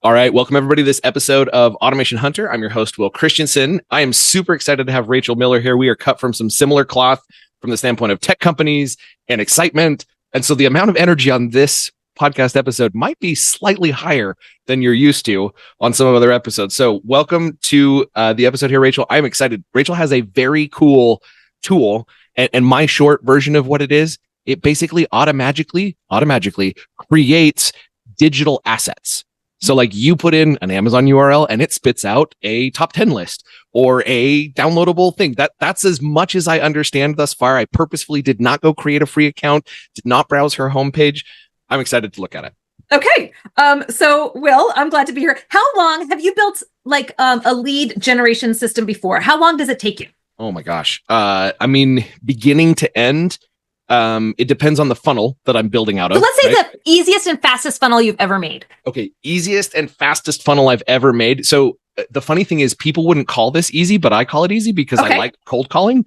All right, welcome everybody to this episode of Automation Hunter. I'm your host, Will Christensen. I am super excited to have Rachel Miller here. We are cut from some similar cloth from the standpoint of tech companies and excitement. And so the amount of energy on this podcast episode might be slightly higher than you're used to on some of other episodes. So welcome to the episode here, Rachel. I'm excited. Rachel has a very cool tool, and my short version of what it is, it basically automatically creates digital assets. So like you put in an Amazon URL and it spits out a top 10 list or a downloadable thing. That's as much as I understand thus far. I purposefully did not go create a free account, did not browse her homepage. I'm excited to look at it. Okay. So Will, I'm glad to be here. How long have you built like a lead generation system before? How long does it take you? Oh my gosh. I mean, beginning to end, it depends on the funnel that I'm building out of. So let's say the easiest and fastest funnel you've ever made. Okay. Easiest and fastest funnel I've ever made. So the funny thing is people wouldn't call this easy, but I call it easy because I like cold calling.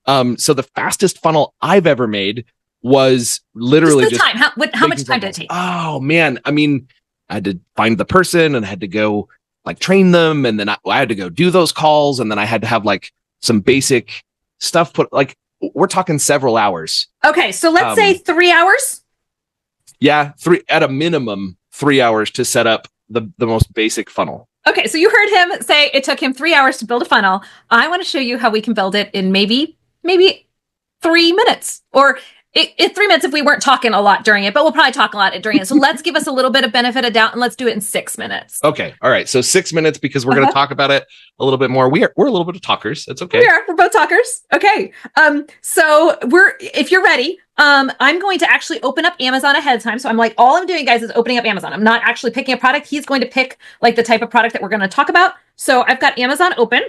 So the fastest funnel I've ever made was literally just time. How much time did it take? Oh man. I mean, I had to find the person and I had to go like train them. And then I had to go do those calls. And then I had to have like some basic stuff put, like, we're talking several hours. Okay, so let's say 3 hours. Yeah, at a minimum 3 hours to set up the most basic funnel. Okay, so you heard him say it took him 3 hours to build a funnel. I want to show you how we can build it in maybe 3 minutes, or 3 minutes if we weren't talking a lot during it, but we'll probably talk a lot during it. So let's give us a little bit of benefit of doubt and let's do it in 6 minutes. Okay. All right. So 6 minutes because we're going to talk about it a little bit more. We're a little bit of talkers. It's okay. We're both talkers. Okay. So if you're ready, I'm going to actually open up Amazon ahead of time. So all I'm doing, guys, is opening up Amazon. I'm not actually picking a product. He's going to pick like the type of product that we're going to talk about. So I've got Amazon open.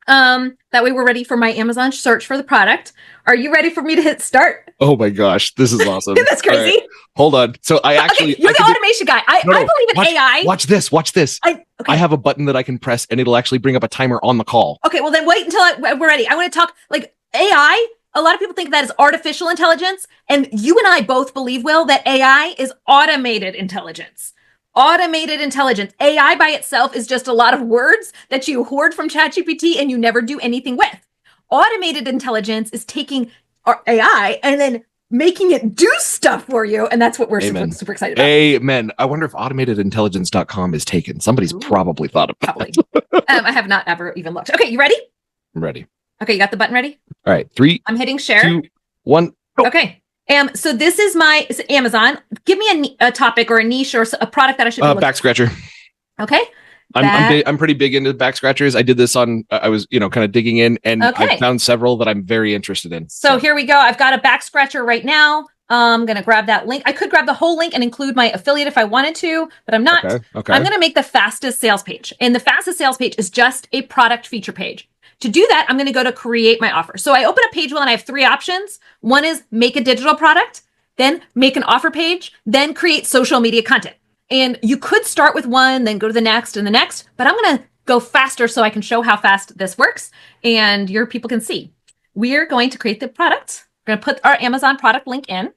That way we're ready for my Amazon search for the product. Are you ready for me to hit start? Oh my gosh, this is awesome. That's crazy. Right. Hold on. So you're the automation guy. I believe in AI. Watch this. I have a button that I can press and it'll actually bring up a timer on the call. Okay, well then wait until we're ready. I want to talk like AI. A lot of people think that is artificial intelligence. And you and I both believe, Will, that AI is automated intelligence. Automated intelligence. AI by itself is just a lot of words that you hoard from ChatGPT and you never do anything with. Automated intelligence is taking our AI and then making it do stuff for you. And that's what we're super excited about. Amen. I wonder if automatedintelligence.com is taken. Somebody's probably thought about it. I have not ever even looked. Okay, you ready? I'm ready. Okay, you got the button ready? All right. 3. I'm hitting share. 2, 1. Go. Okay. So this is it's Amazon. Give me a topic or a niche or a product that I should be back scratcher. Okay. I'm pretty big into back scratchers. I did this on, I was, kind of digging in and I found several that I'm very interested in. So here we go. I've got a back scratcher right now. I'm going to grab that link. I could grab the whole link and include my affiliate if I wanted to, but I'm not. Okay. I'm going to make the fastest sales page. And the fastest sales page is just a product feature page. To do that, I'm going to go to create my offer. So I open up Pagewheel and I have 3 options. One is make a digital product, then make an offer page, then create social media content. And you could start with one, then go to the next and the next, but I'm going to go faster so I can show how fast this works and your people can see. We're going to create the product. We're going to put our Amazon product link in.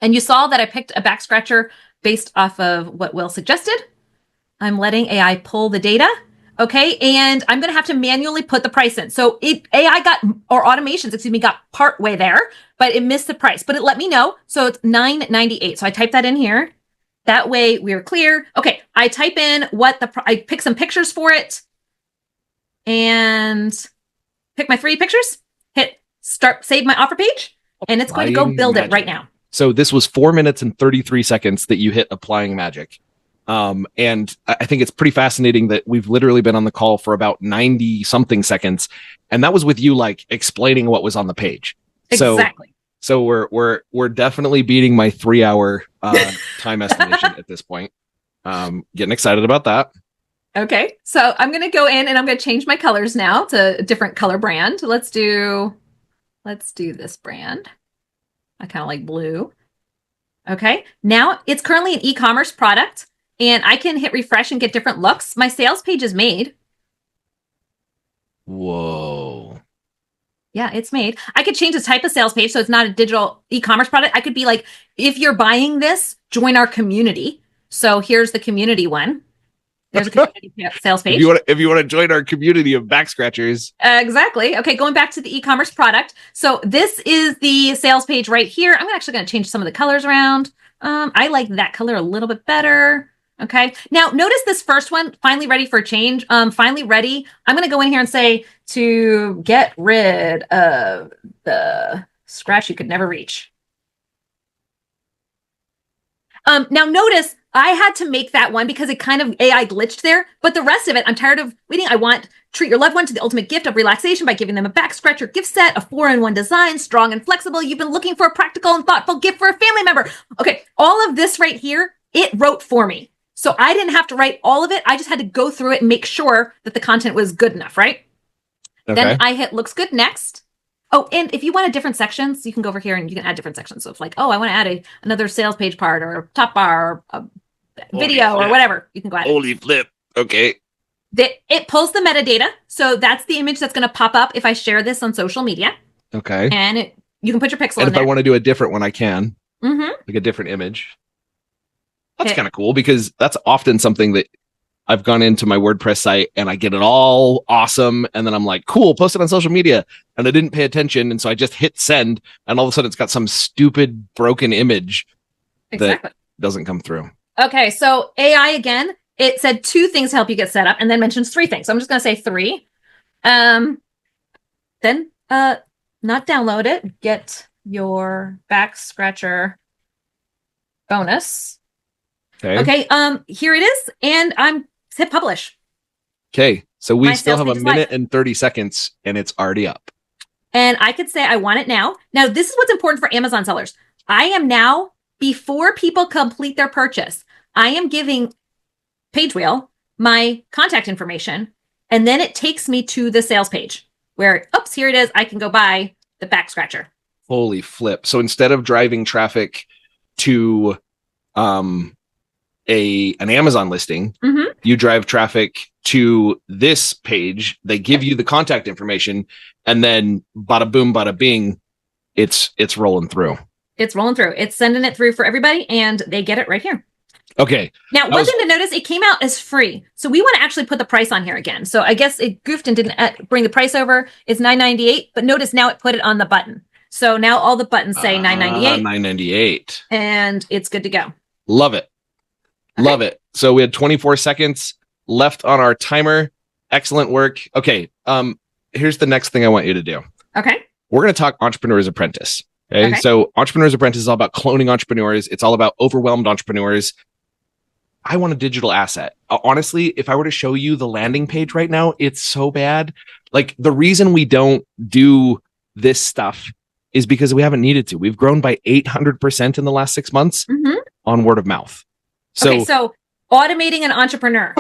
And you saw that I picked a back scratcher based off of what Will suggested. I'm letting AI pull the data. Okay. And I'm going to have to manually put the price in. So automations got part way there, but it missed the price, but it let me know. So it's $9.98. So I typed that in here. That way we're clear. Okay. I type in I pick some pictures for it and pick my 3 pictures, hit start, save my offer page, and it's going to go build it right now. So this was 4 minutes and 33 seconds that you hit applying magic. And I think it's pretty fascinating that we've literally been on the call for about 90 something seconds. And that was with you like explaining what was on the page. Exactly. So we're definitely beating my 3 hour, time estimation at this point. Getting excited about that. Okay. So I'm going to go in and I'm going to change my colors now to a different color brand. Let's do this brand. I kind of like blue. Okay. Now it's currently an e-commerce product. And I can hit refresh and get different looks. My sales page is made. Whoa. Yeah, it's made. I could change the type of sales page so it's not a digital e-commerce product. I could be like, if you're buying this, join our community. So here's the community one. There's a community sales page. If you want to join our community of back scratchers. Exactly. Okay, going back to the e-commerce product. So this is the sales page right here. I'm actually going to change some of the colors around. I like that color a little bit better. Okay. Now notice this first one, finally ready for change. Finally ready. I'm going to go in here and say to get rid of the scratch you could never reach. Now notice I had to make that one because it kind of AI glitched there, but the rest of it, I'm tired of waiting. I want treat your loved one to the ultimate gift of relaxation by giving them a back scratcher gift set, a 4-in-1 design, strong and flexible. You've been looking for a practical and thoughtful gift for a family member. Okay. All of this right here, it wrote for me. So I didn't have to write all of it. I just had to go through it and make sure that the content was good enough, right? Okay. Then I hit looks good next. Oh, and if you want different sections, you can go over here and you can add different sections. So it's like, oh, I want to add another sales page part or a top bar or a video or whatever. You can go add Holy flip. Okay. It pulls the metadata. So that's the image that's going to pop up if I share this on social media. Okay. And you can put your pixel in there. And if I want to do a different one, I can. Like a different image. That's kind of cool because that's often something that I've gone into my WordPress site and I get it all awesome. And then I'm like, cool, post it on social media. And I didn't pay attention. And so I just hit send. And all of a sudden it's got some stupid broken image that doesn't come through. Okay. So AI again, it said 2 things to help you get set up and then mentions 3 things. So I'm just going to say 3. Then not download it. Get your back scratcher bonus. Okay. Here it is. And I'm hit publish. Okay. So we still have a minute and 30 seconds and it's already up. And I could say I want it now. Now, this is what's important for Amazon sellers. I am now, before people complete their purchase, I am giving Pagewheel my contact information. And then it takes me to the sales page where, oops, here it is. I can go buy the back scratcher. Holy flip. So instead of driving traffic to an Amazon listing, you drive traffic to this page. They give you the contact information, and then bada boom, bada bing, it's rolling through. It's rolling through. It's sending it through for everybody, and they get it right here. Okay. Now, one thing to notice, it came out as free. So we want to actually put the price on here again. So I guess it goofed and didn't bring the price over. It's $9.98, but notice now it put it on the button. So now all the buttons say $9.98. $9.98. And it's good to go. Love it. Okay. Love it. So we had 24 seconds left on our timer. Excellent work. Okay. Here's the next thing I want you to do. Okay. We're going to talk Entrepreneur's Apprentice. Okay. So Entrepreneur's Apprentice is all about cloning entrepreneurs. It's all about overwhelmed entrepreneurs. I want a digital asset. Honestly, if I were to show you the landing page right now, it's so bad. Like the reason we don't do this stuff is because we haven't needed to. We've grown by 800% in the last 6 months on word of mouth. So automating an entrepreneur.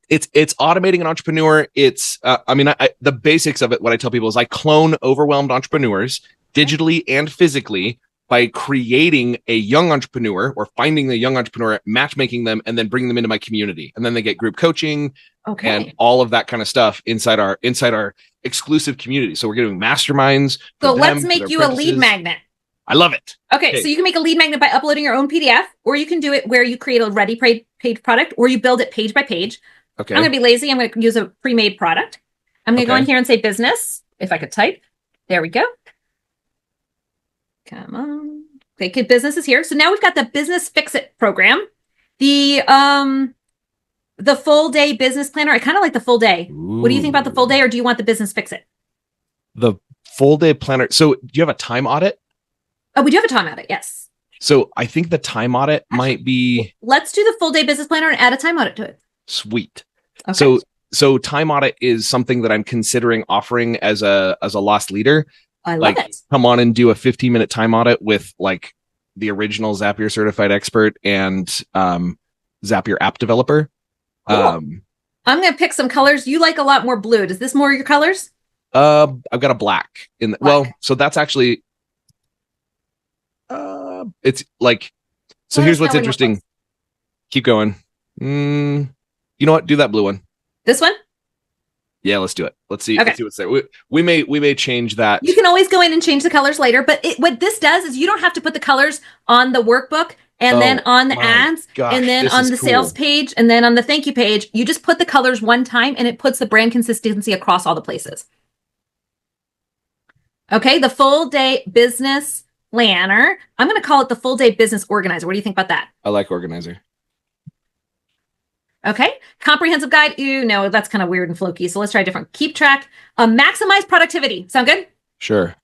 It's automating an entrepreneur. It's, the basics of it, what I tell people is I clone overwhelmed entrepreneurs digitally and physically by creating a young entrepreneur or finding the young entrepreneur, matchmaking them, and then bringing them into my community. And then they get group coaching and all of that kind of stuff inside our exclusive community. So we're doing masterminds. So let's make you a lead magnet. I love it. Okay, so you can make a lead magnet by uploading your own PDF, or you can do it where you create a ready page product, or you build it page by page. Okay. I'm going to be lazy. I'm going to use a pre-made product. I'm going to go in here and say business, if I could type. There we go. Come on. Okay, good, business is here. So now we've got the Business Fix-It program. The full day business planner. I kind of like the full day. Ooh. What do you think about the full day, or do you want the Business Fix-It? The full day planner. So do you have a time audit? Oh, we do have a time audit, yes. So I think the time audit might be... Let's do the full day business planner and add a time audit to it. Sweet. Okay. So time audit is something that I'm considering offering as a lost leader. I love it. Come on and do a 15-minute time audit with like the original Zapier certified expert and Zapier app developer. Cool. I'm going to pick some colors. You like a lot more blue. Is this more your colors? I've got a black in the, well, so that's actually... it's like, so here's what's interesting. Keep going. You know what? Do that blue one. This one? Yeah, let's do it. Let's see. Okay. Let's see what's there. We may change that. You can always go in and change the colors later, but what this does is you don't have to put the colors on the workbook. And then on the my ads, gosh, and then this on is the cool. sales page, and then on the thank you page, you just put the colors one time and it puts the brand consistency across all the places. Okay, the full day business planner. I'm going to call it the full day business organizer. What do you think about that? I like organizer. Okay, comprehensive guide. Ew, no, that's kind of weird and floky. So let's try a different. Keep track. Maximize productivity. Sound good? Sure.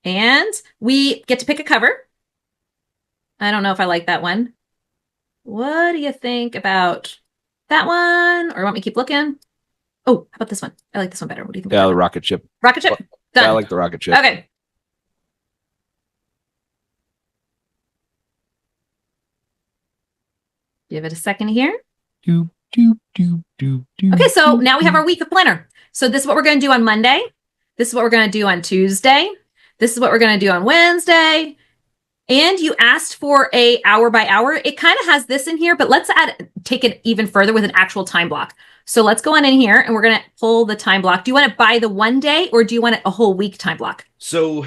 And we get to pick a cover. I don't know if I like that one. What do you think about that one? Or want me to keep looking? Oh, how about this one? I like this one better. What do you think? Yeah, the rocket ship. Rocket ship. Done. Yeah, I like the rocket ship. Okay. Give it a second here. Okay, so now we have our week of planner. So this is what we're going to do on Monday. This is what we're going to do on Tuesday. This is what we're going to do on Wednesday. And you asked for a hour by hour. It kind of has this in here, but let's take it even further with an actual time block. So let's go on in here and we're going to pull the time block. Do you want it by the one day or do you want it a whole week time block? So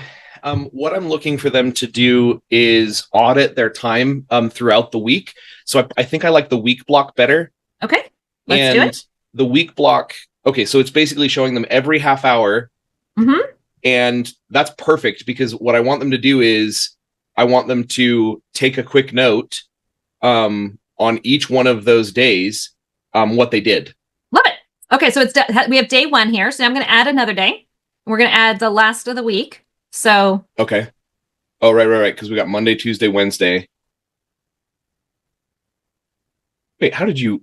what I'm looking for them to do is audit their time throughout the week. So I think I like the week block better. Okay, let's do it. The week block, okay, so it's basically showing them every half hour. Mm-hmm. And that's perfect because what I want them to do is I want them to take a quick note on each one of those days, what they did. Love it. Okay, so we have day one here. So now I'm going to add another day. We're going to add the last of the week. So okay. Oh, right. Because we got Monday, Tuesday, Wednesday. Wait, how did you?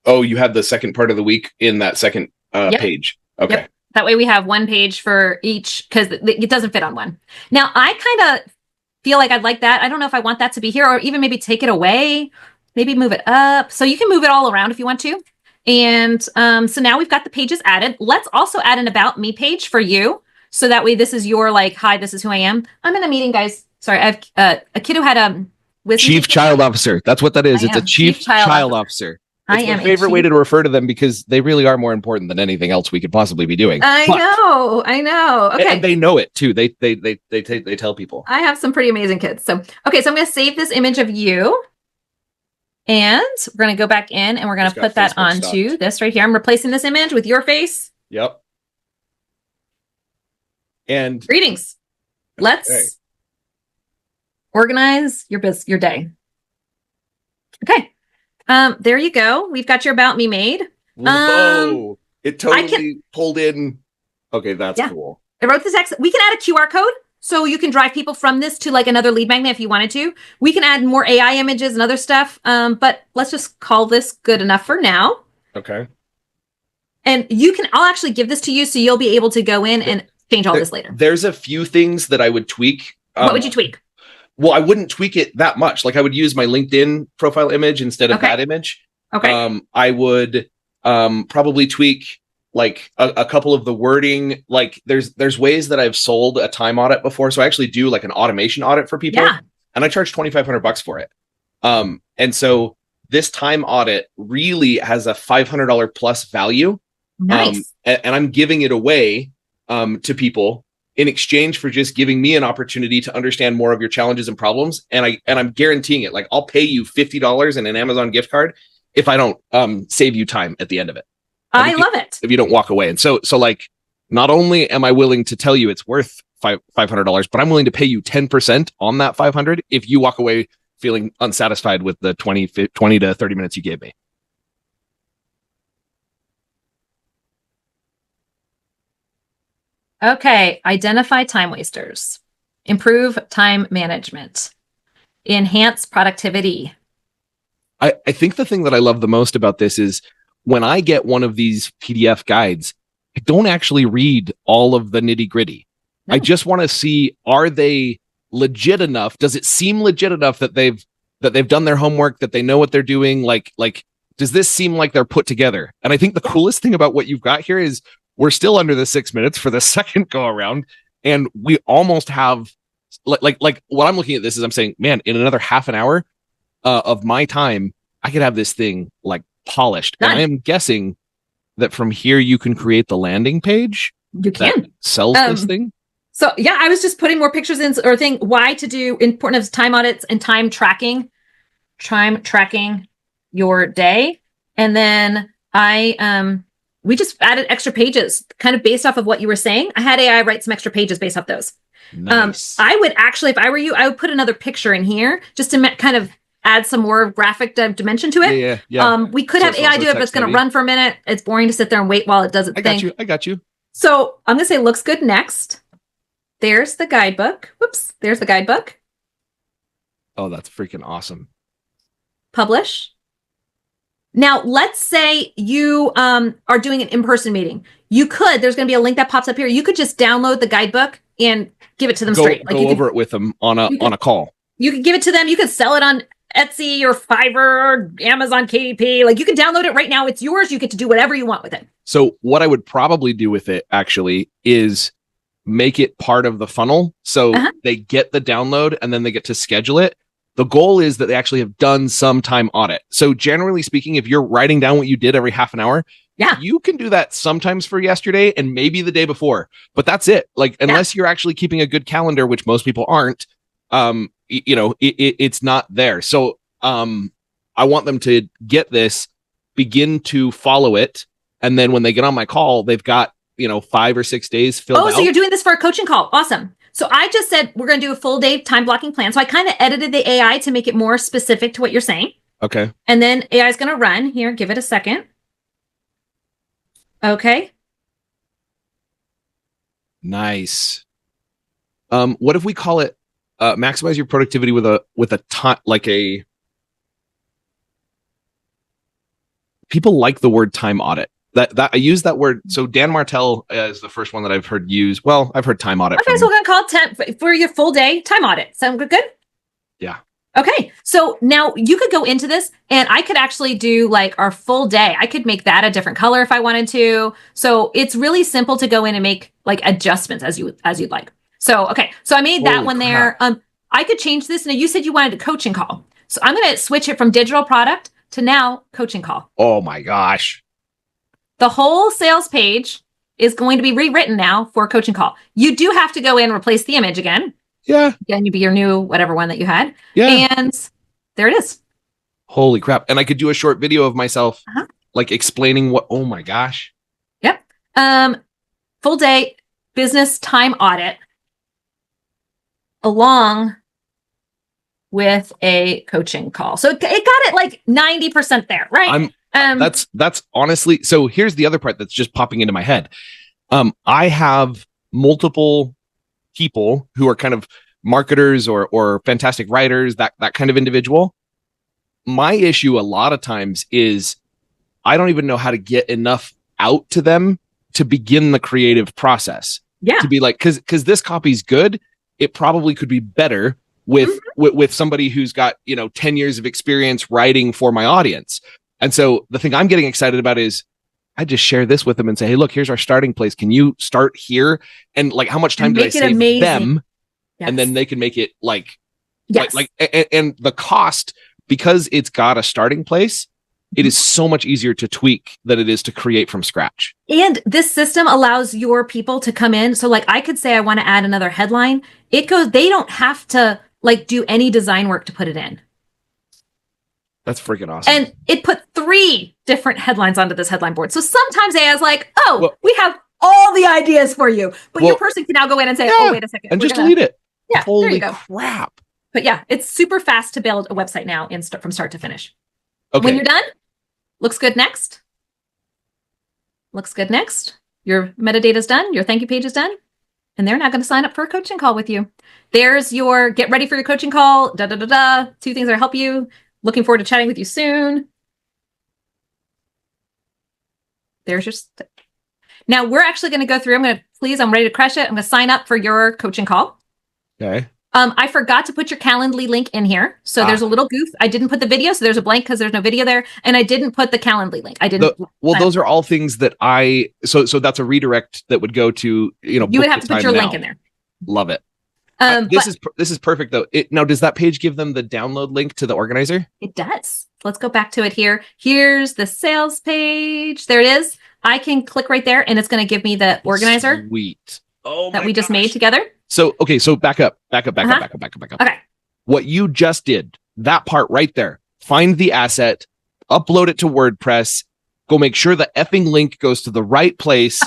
Oh, you had the second part of the week in that second page. Okay. Yep. That way we have one page for each because it doesn't fit on one. Now I kind of feel like I'd like that. I don't know if I want that to be here or even maybe take it away, maybe move it up. So you can move it all around if you want to. And so now we've got the pages added. Let's also add an about me page for you. So that way this is your like, hi, this is who I am. I'm in a meeting, guys. Sorry, I have a kid who had Chief Child Officer. That's what that is. It's a Chief Child Officer. It's my favorite way to refer to them because they really are more important than anything else we could possibly be doing. I know. Okay. And they know it too. They tell people. I have some pretty amazing kids. So, okay, so I'm going to save this image of you. And we're going to go back in and we're going to put that onto this right here. I'm replacing this image with your face. Yep. And greetings. Let's organize your day. Okay. There you go. We've got your about me made. Whoa. It totally pulled in. Okay, that's cool. I wrote the text. We can add a QR code so you can drive people from this to like another lead magnet if you wanted to. We can add more AI images and other stuff. But let's just call this good enough for now. Okay. And I'll actually give this to you so you'll be able to go in and change all this later. There's a few things that I would tweak. What would you tweak? Well, I wouldn't tweak it that much. Like I would use my LinkedIn profile image instead of that image. Okay. I would probably tweak like a couple of the wording. Like there's ways that I've sold a time audit before. So I actually do like an automation audit for people. Yeah. And I charge $2,500 for it. And so this time audit really has a $500 plus value. Nice. And I'm giving it away to people in exchange for just giving me an opportunity to understand more of your challenges and problems. And I'm guaranteeing it. Like I'll pay you $50 in an Amazon gift card if I don't save you time at the end of it. I love it. If you don't walk away. And so like, not only am I willing to tell you it's worth $500, but I'm willing to pay you 10% on that 500 if you walk away feeling unsatisfied with the 20 to 30 minutes you gave me. Okay, identify time wasters, improve time management, enhance productivity. I think the thing that I love the most about this is when I get one of these PDF guides, I don't actually read all of the nitty gritty. No. I just want to see, are they legit enough? Does it seem legit enough that they've done their homework, that they know what they're doing? Like, does this seem like they're put together? And I think the coolest thing about what you've got here is we're still under the 6 minutes for the second go around. And we almost have like what I'm looking at this is I'm saying, man, in another half an hour of my time, I could have this thing like polished. Nice. And I am guessing that from here, you can create the landing page. You can sells this thing. So yeah, I was just putting more pictures in or thing why to do importance of time audits and time tracking your day. And then we just added extra pages kind of based off of what you were saying. I had AI write some extra pages based off those. Nice. I would actually, if I were you, I would put another picture in here just to kind of add some more graphic dimension to it. Yeah. We could have AI do it, but it's going to run for a minute. It's boring to sit there and wait while it does its thing. I got you. So I'm going to say looks good next. There's the guidebook. Whoops. There's the guidebook. Oh, that's freaking awesome. Publish. Now, let's say you are doing an in-person meeting. You could, there's going to be a link that pops up here. You could just download the guidebook and give it to them straight. Like go over it with them on a call. You could give it to them. You could sell it on Etsy or Fiverr or Amazon KDP. Like you can download it right now. It's yours. You get to do whatever you want with it. So what I would probably do with it actually is make it part of the funnel. So they get the download and then they get to schedule it. The goal is that they actually have done some time audit. So generally speaking, if you're writing down what you did every half an hour, you can do that sometimes for yesterday and maybe the day before, but that's it. Like, unless you're actually keeping a good calendar, which most people aren't, it's not there. So I want them to get this, begin to follow it. And then when they get on my call, they've got, 5 or 6 days filled out. So you're doing this for a coaching call. Awesome. So I just said, we're going to do a full day time blocking plan. So I kind of edited the AI to make it more specific to what you're saying. Okay. And then AI is going to run here. Give it a second. Okay. Nice. What if we call it maximize your productivity with a time, like a, people like the word time audit. That I use that word. So Dan Martell is the first one that I've heard use. Well, I've heard time audit. Okay, so we're going to call it for your full day time audit. Sound good? Yeah. Okay. So now you could go into this and I could actually do like our full day. I could make that a different color if I wanted to. So it's really simple to go in and make like adjustments as you'd like. So, okay. So I made that one there. I could change this. Now you said you wanted a coaching call. So I'm going to switch it from digital product to now coaching call. Oh my gosh. The whole sales page is going to be rewritten now for a coaching call. You do have to go in and replace the image again. Yeah. Again, you'd be your new whatever one that you had. Yeah. And there it is. Holy crap. And I could do a short video of myself like explaining what, oh my gosh. Yep. Full day business time audit along with a coaching call. So it got it like 90% there, right? That's honestly, so here's the other part that's just popping into my head. I have multiple people who are kind of marketers or fantastic writers, that kind of individual. My issue a lot of times is I don't even know how to get enough out to them to begin the creative process. Yeah. To be like, because this copy's good, it probably could be better with somebody who's got 10 years of experience writing for my audience. And so the thing I'm getting excited about is I just share this with them and say, hey, look, here's our starting place. Can you start here? And like, how much time do I save them? Yes. And then they can make it like and the cost, because it's got a starting place, it is so much easier to tweak than it is to create from scratch. And this system allows your people to come in. So like I could say, I want to add another headline. They don't have to like do any design work to put it in. That's freaking awesome. And it put 3 different headlines onto this headline board. So sometimes AI is like, we have all the ideas for you. But your person can now go in and say, wait a second. And just delete it. Yeah, holy there you go. Crap. But yeah, it's super fast to build a website now from start to finish. Okay. When you're done, looks good next. Looks good next. Your metadata is done. Your thank you page is done. And they're now going to sign up for a coaching call with you. There's your get ready for your coaching call. 2 things that help you. Looking forward to chatting with you soon. There's your now we're actually going to go through. I'm ready to crush it. I'm going to sign up for your coaching call. Okay. I forgot to put your Calendly link in here. So there's a little goof. I didn't put the video. So there's a blank because there's no video there. And I didn't put the Calendly link. I didn't. Those are all things that so that's a redirect that would go to, you would have to put your link in there. Love it. This is perfect though. Now, does that page give them the download link to the organizer? It does. Let's go back to it here. Here's the sales page. There it is. I can click right there and it's going to give me the organizer. Sweet. Oh that my we just gosh. made together. So, okay. So back up. Uh-huh. Okay. What you just did, that part right there, find the asset, upload it to WordPress, go make sure the effing link goes to the right place.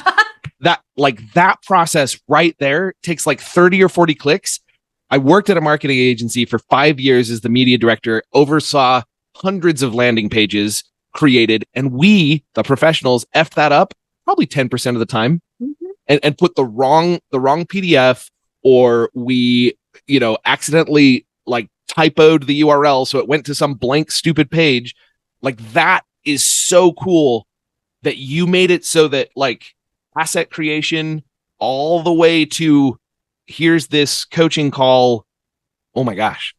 that process right there takes like 30 or 40 clicks. I worked at a marketing agency for 5 years as the media director, oversaw hundreds of landing pages created, and we, the professionals, effed that up probably 10% of the time, and put the wrong PDF, or we, accidentally like typoed the URL so it went to some blank stupid page. Like, that is so cool that you made it so that like asset creation all the way to here's this coaching call. Oh my gosh.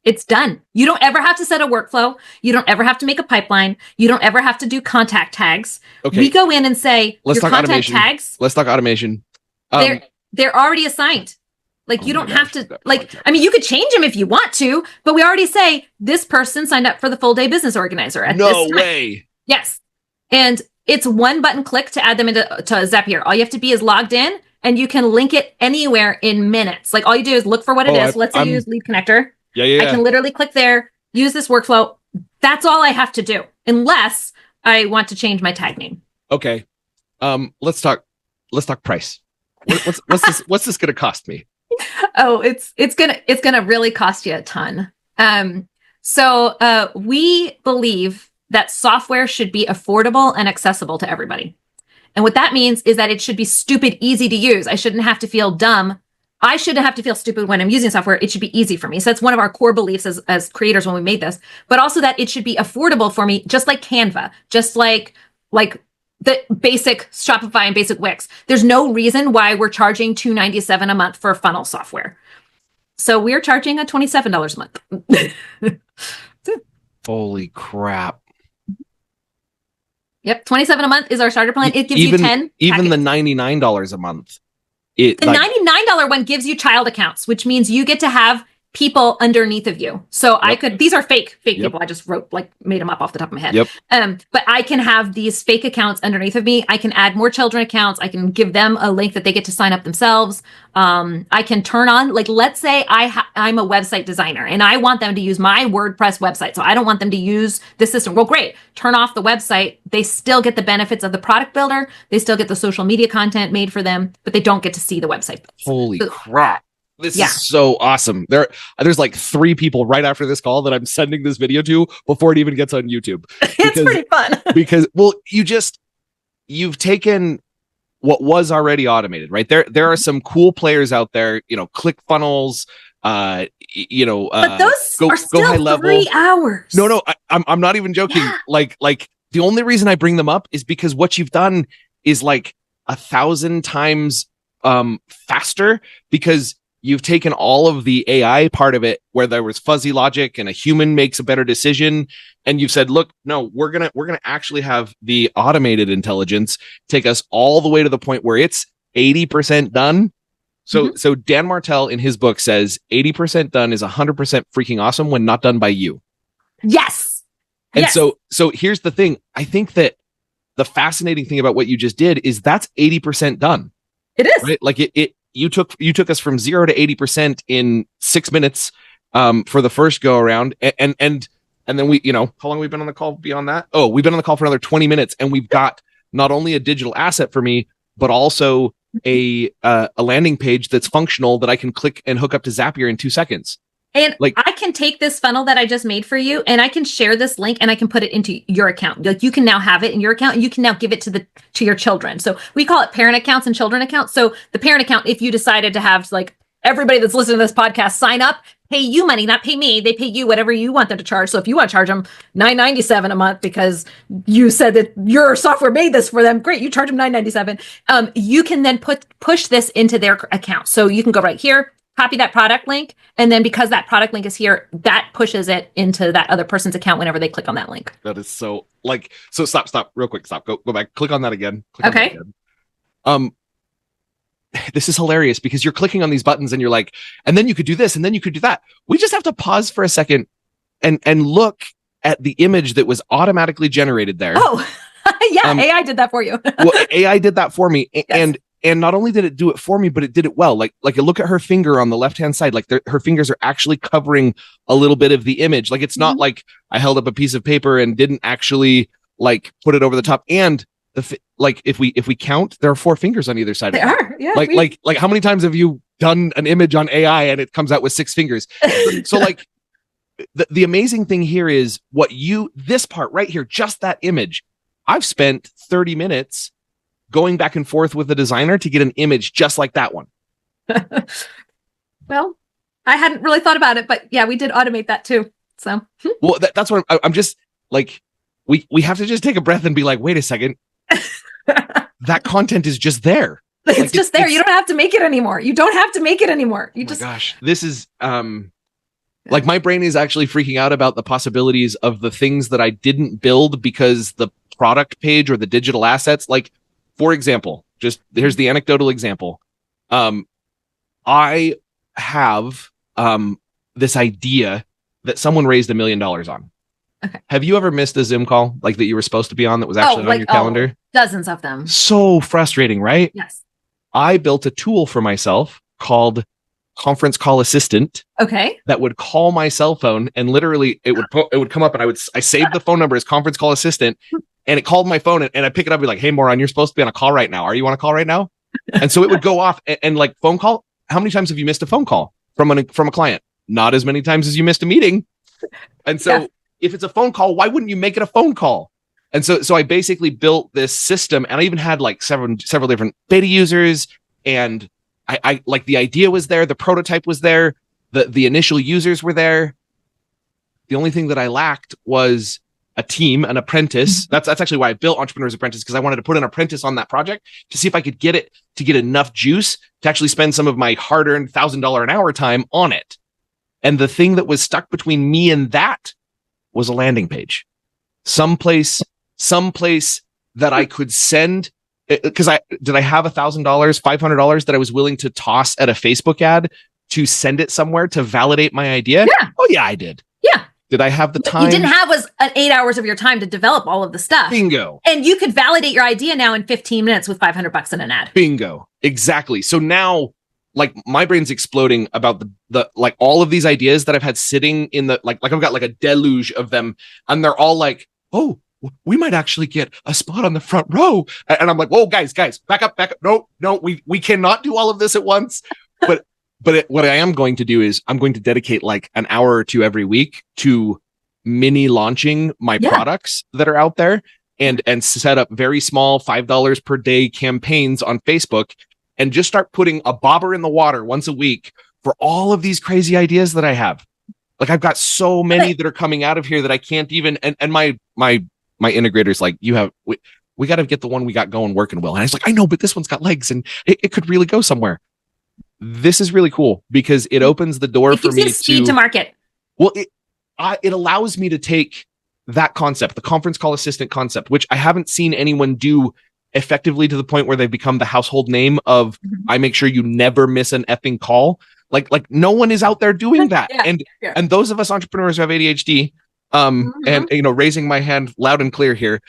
It's done. You don't ever have to set a workflow. You don't ever have to make a pipeline. You don't ever have to do contact tags. Okay. We go in and say, Let's your talk contact automation. tags, Let's talk automation. they're already assigned. Like, Oh you my don't gosh, have to, that like, contact. I mean, you could change them if you want to, but we already say this person signed up for the full day business organizer at No this time. way. Yes. And it's one button click to add them to Zapier. All you have to be is logged in, and you can link it anywhere in minutes. Like, all you do is look for what it is. Let's say you use Lead Connector. Yeah. I can literally click there, use this workflow. That's all I have to do, unless I want to change my tag name. Okay. Let's talk price. What's this going to cost me? Oh, it's gonna really cost you a ton. So we believe that software should be affordable and accessible to everybody. And what that means is that it should be stupid easy to use. I shouldn't have to feel dumb. I shouldn't have to feel stupid when I'm using software. It should be easy for me. So that's one of our core beliefs as creators when we made this, but also that it should be affordable for me, just like Canva, just like the basic Shopify and basic Wix. There's no reason why we're charging $297 a month for funnel software. So we're charging a $27 a month. Holy crap. Yep. $27 a month is our starter plan. It gives you 10 even packages. the $99 a month. The $99 one gives you child accounts, which means you get to have people underneath of you. So these are fake people. I just made them up off the top of my head. Yep. But I can have these fake accounts underneath of me. I can add more children accounts. I can give them a link that they get to sign up themselves. I can turn on, let's say I'm a website designer and I want them to use my WordPress website. So I don't want them to use the system. Well, great. Turn off the website. They still get the benefits of the product builder. They still get the social media content made for them, but they don't get to see the website. Holy crap. This is so awesome. There's like 3 people right after this call that I'm sending this video to before it even gets on YouTube. It's pretty fun. Because, well, you've taken what was already automated, right? There are some cool players out there, ClickFunnels, but those are still high level. 3 hours. No, I'm not even joking. Yeah. Like the only reason I bring them up is because what you've done is like 1,000 times faster, because you've taken all of the AI part of it where there was fuzzy logic and a human makes a better decision. And you've said, look, no, we're going to actually have the automated intelligence take us all the way to the point where it's 80% done. So Dan Martell in his book says 80% done is 100% freaking awesome when not done by you. Yes. And so here's the thing. I think that the fascinating thing about what you just did is that's 80% done. It is. Right? Like you took us from 0 to 80% in 6 minutes for the first go around. And then we, how long have we been on the call beyond that? Oh, we've been on the call for another 20 minutes, and we've got not only a digital asset for me, but also a landing page that's functional that I can click and hook up to Zapier in 2 seconds. And I can take this funnel that I just made for you, and I can share this link, and I can put it into your account. Like, you can now have it in your account, and you can now give it to your children. So we call it parent accounts and children accounts. So the parent account, if you decided to have everybody that's listening to this podcast sign up, pay you money, not pay me. They pay you whatever you want them to charge. So if you want to charge them $9.97 a month because you said that your software made this for them, great, you charge them $9.97. You can then push this into their account. So you can go right here, copy that product link, and then because that product link is here, that pushes it into that other person's account whenever they click on that link. That is so stop real quick. Stop. Go back. Click on that again. Okay. This is hilarious because you're clicking on these buttons and you're like, and then you could do this and then you could do that. We just have to pause for a second and look at the image that was automatically generated there. Oh, yeah. AI did that for you. Well, AI did that for me. Yes. And And not only did it do it for me, but it did it well. Like look at her finger on the left-hand side. Like her fingers are actually covering a little bit of the image. Like it's not like I held up a piece of paper and didn't actually like put it over the top. And like if we count, there are 4 fingers on either side. They are, yeah. Like how many times have you done an image on AI and it comes out with 6 fingers? So like the amazing thing here is this part right here, just that image. I've spent 30 minutes going back and forth with the designer to get an image just like that one. Well, I hadn't really thought about it, but yeah, we did automate that too. So, well, that's what I'm just like, we have to just take a breath and be like, wait a second. That content is just there. It's just there. You don't have to make it anymore. You don't have to make it anymore. You just, gosh, this is, like my brain is actually freaking out about the possibilities of the things that I didn't build because the product page or the digital assets, like, for example, just here's the anecdotal example. I have this idea that someone raised $1 million on. Okay. Have you ever missed a Zoom call like that you were supposed to be on that was actually on your calendar? Dozens of them. So frustrating, right? Yes. I built a tool for myself called Conference Call Assistant. Okay. That would call my cell phone and literally it would come up and I saved the phone number as Conference Call Assistant. And it called my phone and I pick it up and be like, hey, moron, you're supposed to be on a call right now. Are you on a call right now? And so it would go off and like phone call. How many times have you missed a phone call from a client? Not as many times as you missed a meeting. And so if it's a phone call, why wouldn't you make it a phone call? And so I basically built this system and I even had like several different beta users and I like the idea was there. The prototype was there. The initial users were there. The only thing that I lacked was a team, an apprentice. That's actually why I built Entrepreneur's Apprentice, because I wanted to put an apprentice on that project to see if I could get it to get enough juice to actually spend some of my hard-earned $1,000 an hour time on it. And the thing that was stuck between me and that was a landing page. Someplace that I could send, because I have $1,000, $500 that I was willing to toss at a Facebook ad to send it somewhere to validate my idea. Yeah. Oh yeah, I did. Yeah. Did I have the time? You didn't have was 8 hours of your time to develop all of the stuff. Bingo. And you could validate your idea now in 15 minutes with $500 in an ad. Bingo. Exactly. So now, like my brain's exploding about the like all of these ideas that I've had sitting in the like I've got like a deluge of them, and they're all like, oh, we might actually get a spot on the front row. And I'm like, whoa, guys, back up. No, we cannot do all of this at once. But what I am going to do is I'm going to dedicate like an hour or two every week to mini launching my products that are out there and set up very small $5 per day campaigns on Facebook and just start putting a bobber in the water once a week for all of these crazy ideas that I have. Like I've got so many that are coming out of here that I can't even, and my integrator's like, we got to get the one we got going working well. And I was like, I know, but this one's got legs and it could really go somewhere. This is really cool because it opens the door for me to market. Well, it allows me to take that concept, the conference call assistant concept, which I haven't seen anyone do effectively to the point where they've become the household name of, I make sure you never miss an effing call. Like no one is out there doing that. And those of us entrepreneurs who have ADHD, and raising my hand loud and clear here,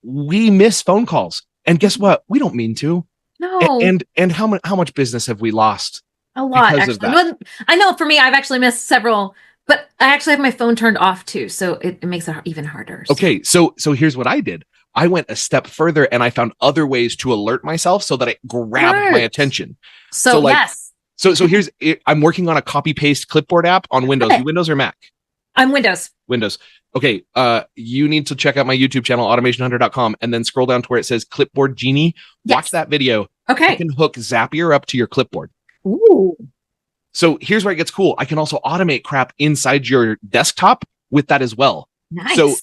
we miss phone calls. And guess what? We don't mean to. No. And how much business have we lost? A lot, actually. I know for me, I've actually missed several, but I actually have my phone turned off too. So it makes it even harder. Okay. So here's what I did. I went a step further and I found other ways to alert myself so that it grabbed my attention. So yes. So here's, I'm working on a copy paste clipboard app on Windows. You Windows or Mac? I'm Windows. Okay. You need to check out my YouTube channel, automationhunter.com, and then scroll down to where it says Clipboard Genie. Watch that video. Okay. You can hook Zapier up to your clipboard. Ooh. So here's where it gets cool. I can also automate crap inside your desktop with that as well. Nice. So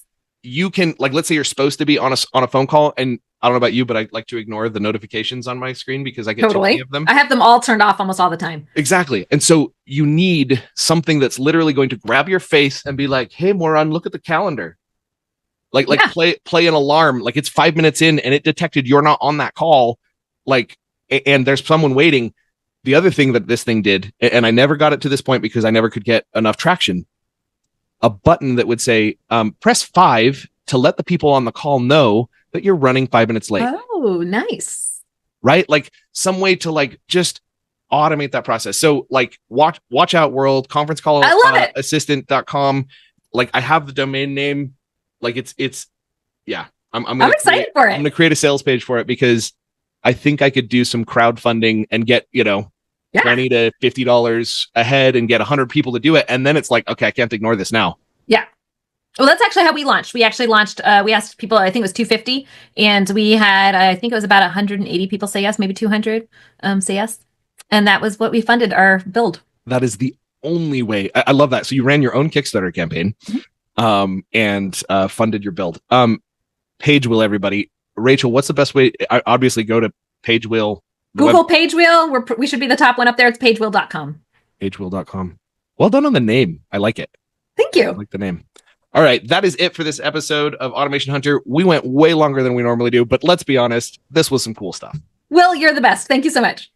you can, like, let's say you're supposed to be on a phone call, and I don't know about you, but I like to ignore the notifications on my screen because I get too many of them. I have them all turned off almost all the time. Exactly. And so you need something that's literally going to grab your face and be like, hey, moron, look at the calendar. Play an alarm. Like it's 5 minutes in and it detected you're not on that call. Like, and there's someone waiting. The other thing that this thing did, and I never got it to this point because I never could get enough traction, a button that would say, press 5 to let the people on the call know that you're running 5 minutes late. Oh, nice. right? Like some way to like just automate that process. So like watch out world conference call I love it. assistant.com. Like I have the domain name. Like it's yeah. I'm excited for it. I'm gonna create a sales page for it because I think I could do some crowdfunding and get, $20 to $50 ahead and get 100 people to do it. And then it's like, okay, I can't ignore this now. Yeah. Well, that's actually how we launched. We actually launched, we asked people, I think it was 250, and we had, I think it was about 180 people say yes, maybe 200 say yes. And that was what we funded our build. That is the only way. I love that. So you ran your own Kickstarter campaign and funded your build. Pagewheel, everybody. Rachel, what's the best way? I obviously go to Pagewheel. Google Pagewheel. We should be the top one up there. It's pagewheel.com. Pagewheel.com. Well done on the name. I like it. Thank you. I like the name. All right. That is it for this episode of Automation Hunter. We went way longer than we normally do, but let's be honest, this was some cool stuff. Will, you're the best. Thank you so much.